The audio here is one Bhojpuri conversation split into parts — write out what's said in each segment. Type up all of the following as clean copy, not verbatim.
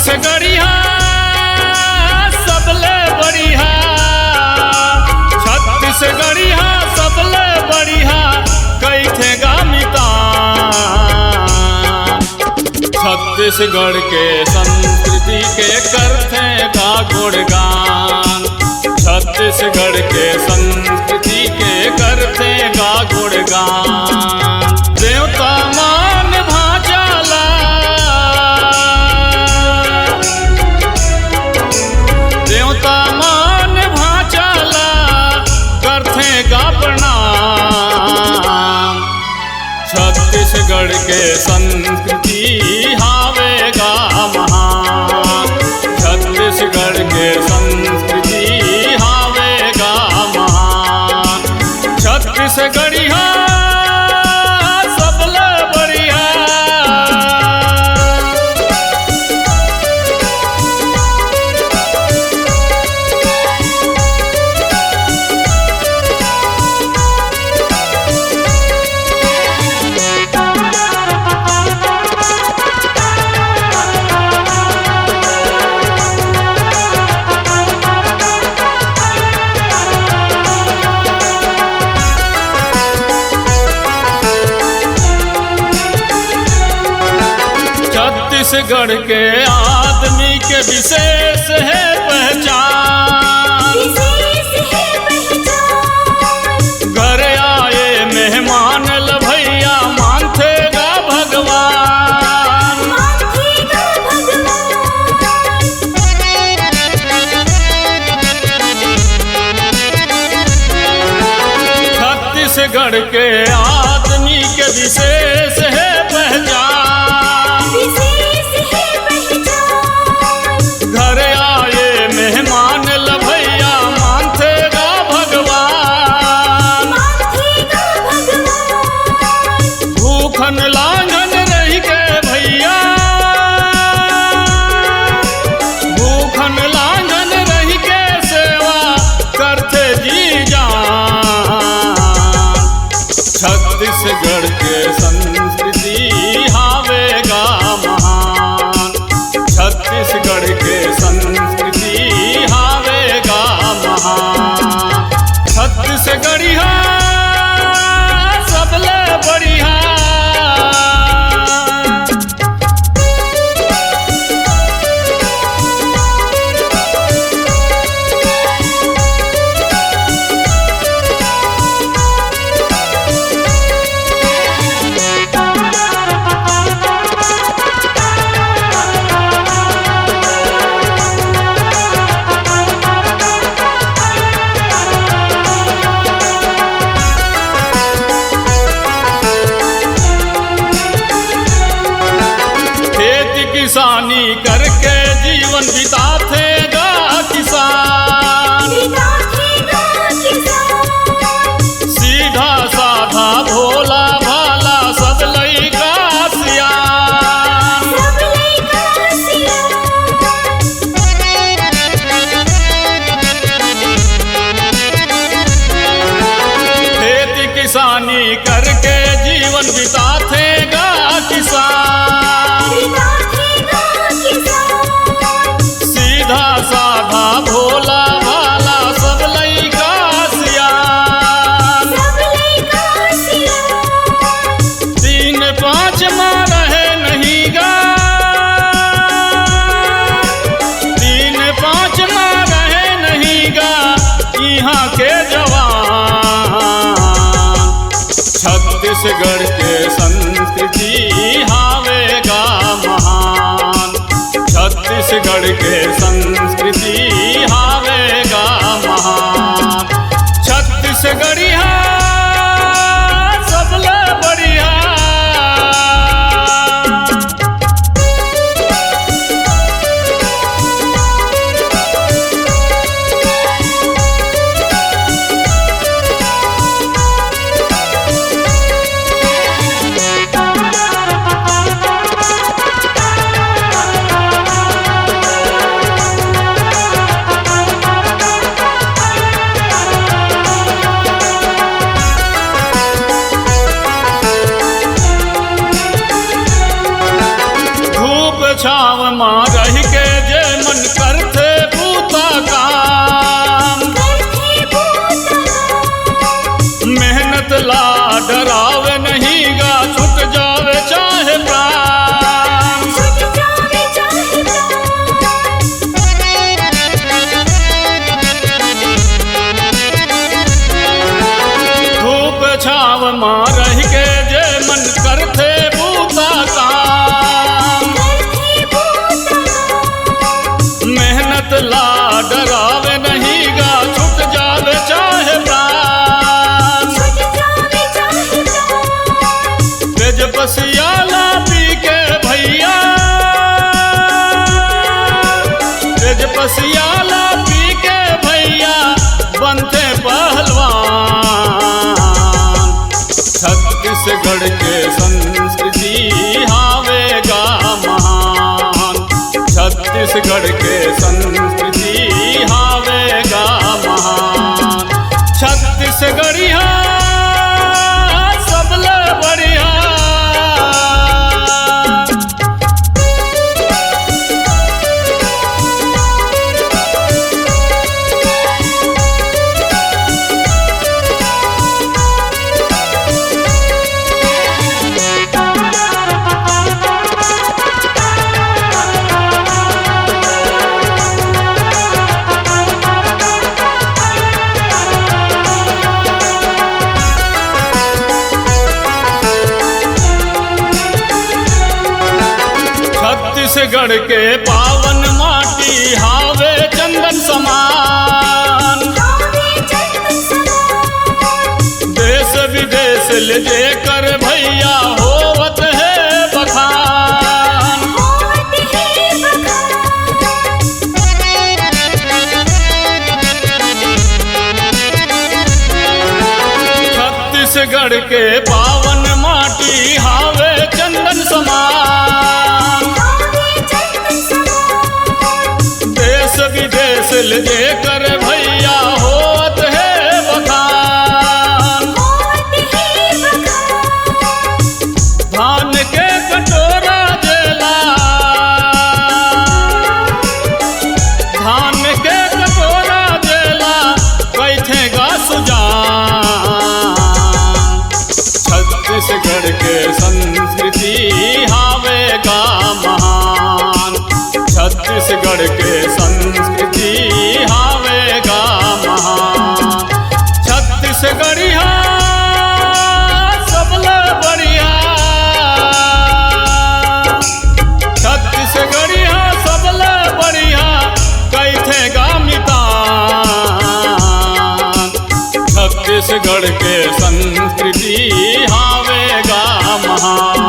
छत्तीसगढ़िया सबले बढ़िया, छत्तीसगढ़िया सबले बढ़िया कैथेगा मितान। छत्तीसगढ़ के संस्कृति के करथेगा गुणगान, छत्तीसगढ़ के संस्कृति के करथेगा गुणगान। देवता मान भांचाला, देवता मान भांचाला करथेगा प्रणाम। छत्तीसगढ़ के संस्कृति हावेगा महान, छत्तीसगढ़ के संस्कृति हावेगा महान। छत्तीसगढ़िया सबले बढ़िया, छत्तीसगढ़ के आदमी के विशेष है पहचान, विशेष है पहचान। घर आए मेहमान लभैया मानथेगा भगवान। मानथेगा भगवान। छत्तीसगढ़ के आदमी के विशेष है पहचान, विशेष है पहचान। घर आए मेहमान लभैया मानथेगा भगवान। मानथेगा भगवान। भूखन लांघन रही के भैया, भूखन लांघन रही के सेवा करते जी जान। छत्तीसगढ़ के संस्कृति हावेगा महान, छत्तीसगढ़ के संस्कृति हावेगा महान। छत्तीसगढ़िया सबले बढ़िया, किसानी करके जीवन बिताथेगा किसान। बिताथेगा किसान। सीधा साधा भोला भाला सब लइका सियान। सब लइका सियान। खेती किसानी करके जीवन बिताथेगा किसान। बिताथेगा किसान। सीधा साधा भोला भाला सब लइका सियान। सब लइका सियान। 3-5 माँ रहे नहीं गा, 3-5 माँ रहे नहीं गा यहाँ के जवान। छत्तीसगढ़ के संस्कृति हावेगा महान, छत्तीसगढ़ के संस्कृति हावेगा महान। छत्तीसगढ़िया सबले बढ़िया, माँ रह के जे मन करथे बूता काम, करथे बूता मेहनत ला डरावे नहीं गा, छूट जावे चाहे प्राण। छूट जावे चाहे धूप छाव माँ रह के जे मन करथे बूता काम, करथे बूता मेहनत ला डरावे नहीं गा, छूट जावे चाहे प्राण। छूट जावे चाहे तेज पसियाला पी के भैया, तेज पसियाला पी के भैया बनते पहलवान। छत्तीसगढ़ के संस्कृति हावेगा महान, छत्तीसगढ़ के संस्कृति हावेगा महान। छत्तीसगढ़िया सबले बढ़िया, छत्तीसगढ़ के पावन माटी हावे चंदन समान। हावे चंदन समान देश विदेश ले जेकर भैया होवत है बखान। होत है बखान छत्तीसगढ़ के पावन माटी हावे चंदन समान। हावे चंदन समान देश विदेश ले जेकर भैया होत है बखान। होत है बखान धान के कटोरा जेला, धान के कटोरा जेला कैथेगा सुजान। छत्तीसगढ़ के संस्कृति हावेगा महान, छत्तीसगढ़ के संस्कृति हावेगा महान। छत्तीसगढ़िया सबले बढ़िया, छत्तीसगढ़िया सबले बढ़िया कैथेगा मितान। छत्तीसगढ़ के संस्कृति हावेगा महान,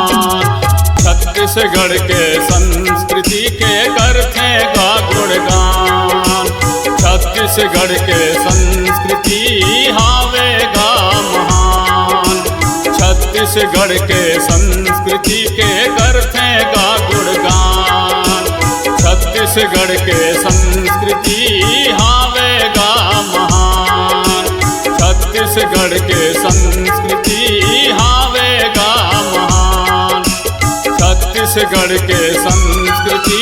छत्तीसगढ़ के संस्कृति के करथेगा गुणगान। छत्तीसगढ़ के संस्कृति हावेगा महान, छत्तीसगढ़ के संस्कृति के करथेगा गुणगान। छत्तीसगढ़ के संस्कृति हावेगा महान, छत्तीसगढ़ के संस्कृति हावेगा महान, छत्तीसगढ़ के संस्कृति